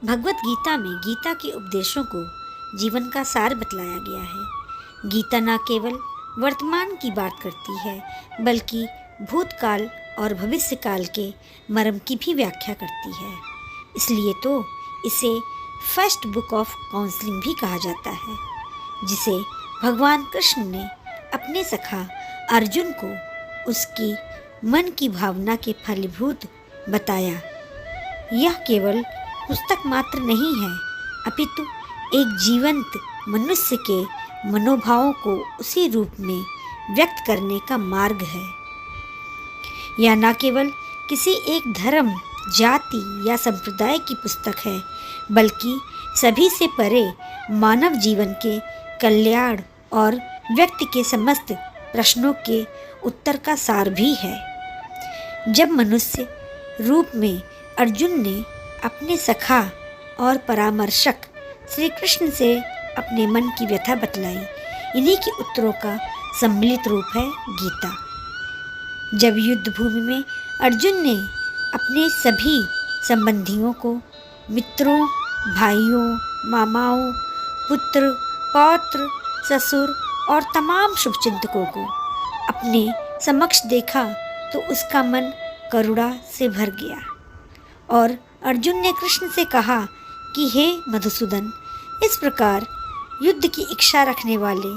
भगवत गीता में गीता के उपदेशों को जीवन का सार बतलाया गया है। गीता न केवल वर्तमान की बात करती है बल्कि भूतकाल और भविष्यकाल के मर्म की भी व्याख्या करती है। इसलिए तो इसे फर्स्ट बुक ऑफ काउंसलिंग भी कहा जाता है, जिसे भगवान कृष्ण ने अपने सखा अर्जुन को उसकी मन की भावना के फलीभूत बताया। यह केवल पुस्तक मात्र नहीं है, अपितु एक जीवंत मनुष्य के मनोभावों को उसी रूप में व्यक्त करने का मार्ग है। यह न केवल किसी एक धर्म, जाति या संप्रदाय की पुस्तक है, बल्कि सभी से परे मानव जीवन के कल्याण और व्यक्ति के समस्त प्रश्नों के उत्तर का सार भी है। जब मनुष्य रूप में अर्जुन ने अपने सखा और परामर्शक श्री कृष्ण से अपने मन की व्यथा बतलाई, इन्हीं के उत्तरों का सम्मिलित रूप है गीता। जब युद्ध भूमि में अर्जुन ने अपने सभी संबंधियों को, मित्रों, भाइयों, मामाओं, पुत्र, पौत्र, ससुर और तमाम शुभचिंतकों को अपने समक्ष देखा तो उसका मन करुणा से भर गया और अर्जुन ने कृष्ण से कहा कि हे मधुसूदन, इस प्रकार युद्ध की इच्छा रखने वाले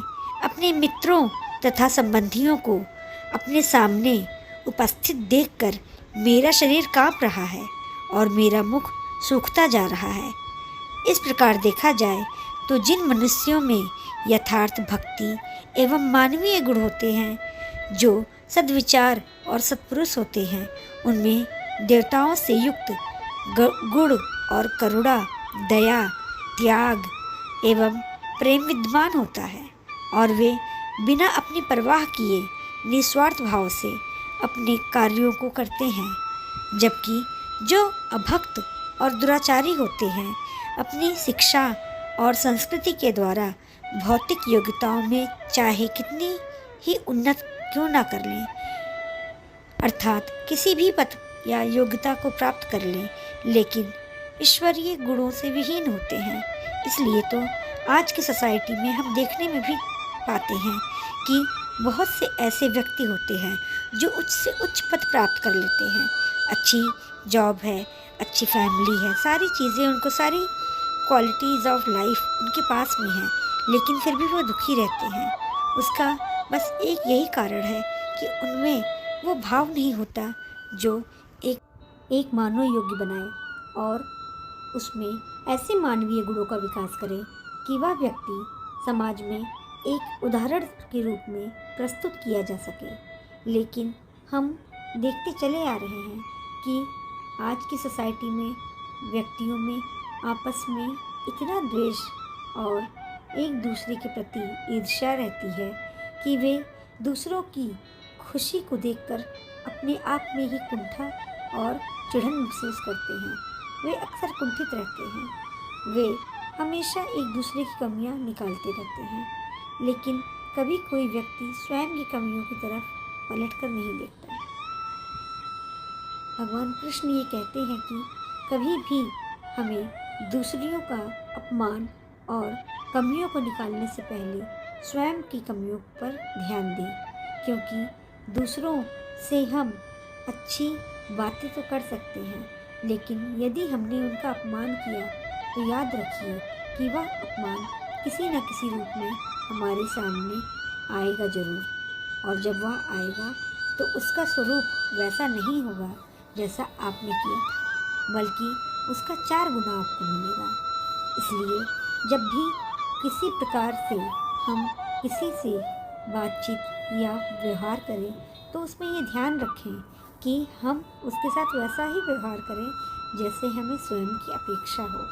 अपने मित्रों तथा संबंधियों को अपने सामने उपस्थित देखकर मेरा शरीर कांप रहा है और मेरा मुख सूखता जा रहा है। इस प्रकार देखा जाए तो जिन मनुष्यों में यथार्थ भक्ति एवं मानवीय गुण होते हैं, जो सद्विचार और सत्पुरुष होते हैं, उनमें देवताओं से युक्त गुण और करुणा, दया, त्याग एवं प्रेम विद्यमान होता है और वे बिना अपनी परवाह किए निस्वार्थ भाव से अपने कार्यों को करते हैं। जबकि जो अभक्त और दुराचारी होते हैं, अपनी शिक्षा और संस्कृति के द्वारा भौतिक योग्यताओं में चाहे कितनी ही उन्नत क्यों ना कर लें, अर्थात किसी भी पद या योग्यता को प्राप्त कर लें, लेकिन ईश्वरीय गुणों से विहीन होते हैं। इसलिए तो आज की सोसाइटी में हम देखने में भी पाते हैं कि बहुत से ऐसे व्यक्ति होते हैं जो उच्च से उच्च पद प्राप्त कर लेते हैं, अच्छी जॉब है, अच्छी फैमिली है, सारी चीज़ें उनको, सारी क्वालिटीज़ ऑफ लाइफ उनके पास में हैं, लेकिन फिर भी वो दुखी रहते हैं। उसका बस एक यही कारण है कि उनमें वो भाव नहीं होता जो एक मानव योग्य बनाए और उसमें ऐसे मानवीय गुणों का विकास करे कि वह व्यक्ति समाज में एक उदाहरण के रूप में प्रस्तुत किया जा सके। लेकिन हम देखते चले आ रहे हैं कि आज की सोसाइटी में व्यक्तियों में आपस में इतना द्वेष और एक दूसरे के प्रति ईर्ष्या रहती है कि वे दूसरों की खुशी को देखकर अपने आप में ही कुंठा और चिढ़न महसूस करते हैं। वे अक्सर कुंठित रहते हैं, वे हमेशा एक दूसरे की कमियां निकालते रहते हैं, लेकिन कभी कोई व्यक्ति स्वयं की कमियों की तरफ पलटकर नहीं देखता। भगवान कृष्ण ये कहते हैं कि कभी भी हमें दूसरों का अपमान और कमियों को निकालने से पहले स्वयं की कमियों पर ध्यान दें, क्योंकि दूसरों से हम अच्छी बातें तो कर सकते हैं, लेकिन यदि हमने उनका अपमान किया तो याद रखिए कि वह अपमान किसी न किसी रूप में हमारे सामने आएगा जरूर, और जब वह आएगा तो उसका स्वरूप वैसा नहीं होगा जैसा आपने किया था, बल्कि उसका 4 गुना आपको मिलेगा। इसलिए जब भी किसी प्रकार से हम किसी से बातचीत या व्यवहार करें तो उसमें ये ध्यान रखें कि हम उसके साथ वैसा ही व्यवहार करें जैसे हमें स्वयं की अपेक्षा हो,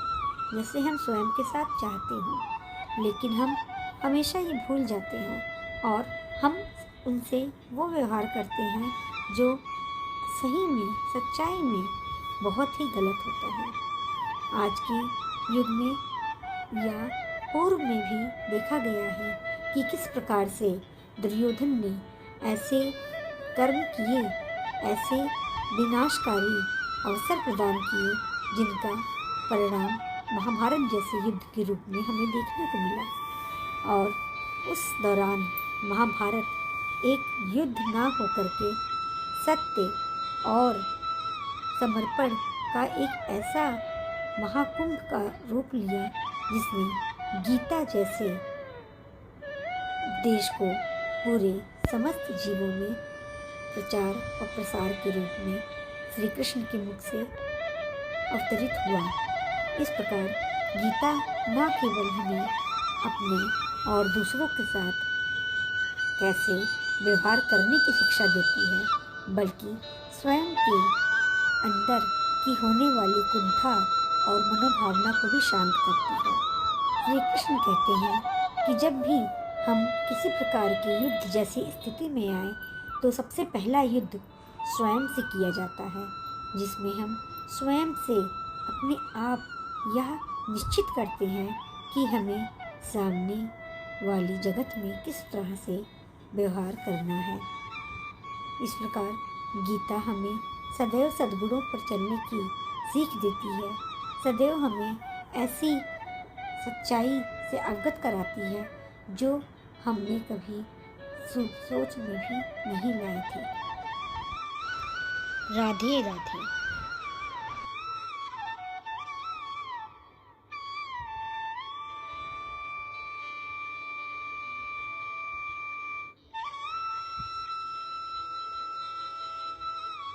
जैसे हम स्वयं के साथ चाहते हों। लेकिन हम हमेशा ये भूल जाते हैं और हम उनसे वो व्यवहार करते हैं जो सही में, सच्चाई में बहुत ही गलत होता है। आज के युग में या पूर्व में भी देखा गया है कि किस प्रकार से दुर्योधन ने ऐसे कर्म किए, ऐसे विनाशकारी अवसर प्रदान किए जिनका परिणाम महाभारत जैसे युद्ध के रूप में हमें देखने को मिला। और उस दौरान महाभारत एक युद्ध ना होकर के सत्य और समर्पण का एक ऐसा महाकुंभ का रूप लिया, जिसने गीता जैसे देश को पूरे समस्त जीवों में प्रचार और प्रसार के रूप में श्री कृष्ण के मुख से अवतरित हुआ। इस प्रकार गीता न केवल हमें अपने और दूसरों के साथ कैसे व्यवहार करने की शिक्षा देती है, बल्कि स्वयं के अंदर की होने वाली कुंठा और मनोभावना को भी शांत करती है। श्री कृष्ण कहते हैं कि जब भी हम किसी प्रकार के युद्ध जैसी स्थिति में आए तो सबसे पहला युद्ध स्वयं से किया जाता है, जिसमें हम स्वयं से अपने आप यह निश्चित करते हैं कि हमें सामने वाली जगत में किस तरह से व्यवहार करना है। इस प्रकार गीता हमें सदैव सद्गुणों पर चलने की सीख देती है, सदैव हमें ऐसी सच्चाई से अवगत कराती है जो हमने कभी सोच में भी नहीं लाए थे। राधे राधे।